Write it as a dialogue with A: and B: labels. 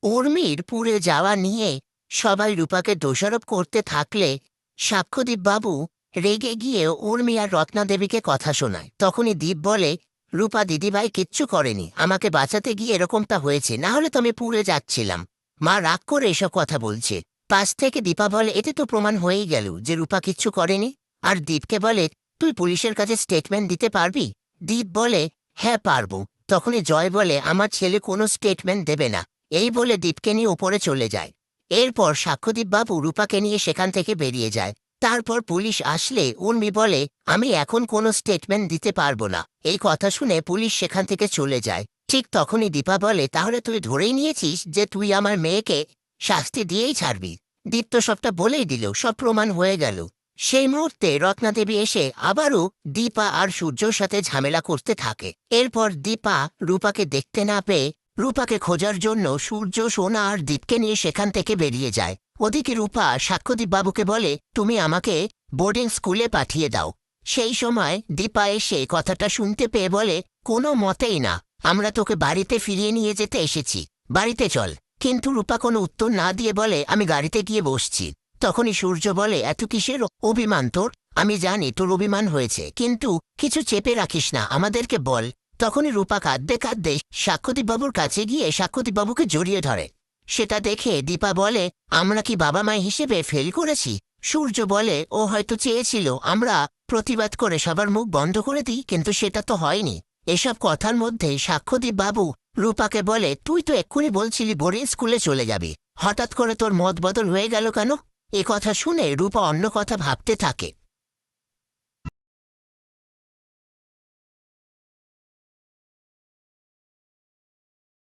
A: উর্মির পুড়ে যাওয়া নিয়ে সবাই রূপাকে দোষারোপ করতে থাকলে সাক্ষ্যদীপ বাবু রেগে গিয়ে উর্মি আর রত্নাদেবীকে কথা শোনায়। তখনই দীপ বলে, রূপা দিদিভাই কিচ্ছু করেনি, আমাকে বাঁচাতে গিয়ে এরকমটা হয়েছে, না হলে তো আমি পুড়ে যাচ্ছিলাম। মা রাগ করে এসব কথা বলছে। পাশ থেকে দীপা বলে, এতে তো প্রমাণ হয়েই গেল যে রূপা কিচ্ছু করেনি। আর দীপকে বলে, তুই পুলিশের কাছে স্টেটমেন্ট দিতে পারবি? দীপ বলে, হ্যাঁ পারবো। তখনই জয় বলে, আমার ছেলে কোনো স্টেটমেন্ট দেবে না। এই বলে দীপকে নিয়ে উপরে চলে যায়। এরপর সাক্ষ্যদীপ বাবু রূপাকে নিয়ে সেখান থেকে বেরিয়ে যায়। তারপর পুলিশ আসলে উর্মি বলে, আমি এখন কোনো স্টেটমেন্ট দিতে পারবো না। এই কথা শুনে পুলিশ সেখান থেকে চলে যায়। ঠিক তখনই দীপা বলে, তাহলে তুই ধরেই নিয়েছিস যে তুই আমার মেয়েকে শাস্তি দিয়েই ছাড়বি? দীপ তো সবটা বলেই দিল, সব প্রমাণ হয়ে গেল। সেই মুহূর্তে রত্নাদেবী এসে আবারও দীপা আর সূর্যর সাথে ঝামেলা করতে থাকে। এরপর দীপা রূপাকে দেখতে না পেয়ে রূপাকে খোঁজার জন্য সূর্য, সোনা আর দীপকে নিয়ে সেখান থেকে বেরিয়ে যায়। ওদিকে রূপা সাক্ষ্যদীপ বাবুকে বলে, তুমি আমাকে বোর্ডিং স্কুলে পাঠিয়ে দাও। সেই সময় দীপা এসে কথাটা শুনতে পেয়ে বলে, কোনো মতেই না, আমরা তোকে বাড়িতে ফিরিয়ে নিয়ে যেতে এসেছি, বাড়িতে চল। কিন্তু রূপা কোনো উত্তর না দিয়ে বলে, আমি গাড়িতে গিয়ে বসছি। তখনই সূর্য বলে, এত কিসের অভিমান তোর? আমি জানি তোর অভিমান হয়েছে, কিন্তু কিছু চেপে রাখিস না, আমাদেরকে বল। তখনই রূপা কাঁদতে কাঁদতে সাক্ষ্যদীপবাবুর কাছে গিয়ে সাক্ষ্যদীপবাবুকে জড়িয়ে ধরে। সেটা দেখে দীপা বলে, আমরা কি বাবা মা হিসেবে ফেল করেছি? সূর্য বলে, ও হয়তো চেয়েছিল আমরা প্রতিবাদ করে সবার মুখ বন্ধ করে দিই, কিন্তু সেটা তো হয়নি। এসব কথার মধ্যে সাক্ষ্যদীপ বাবু রূপাকে বলে, তুই তো এক্ষুনি বলছিলি বোর্ডিং স্কুলে চলে যাবি, হঠাৎ করে তোর মত বদল হয়ে গেল কেন? এ কথা শুনে রূপা অন্য কথা ভাবতে থাকে।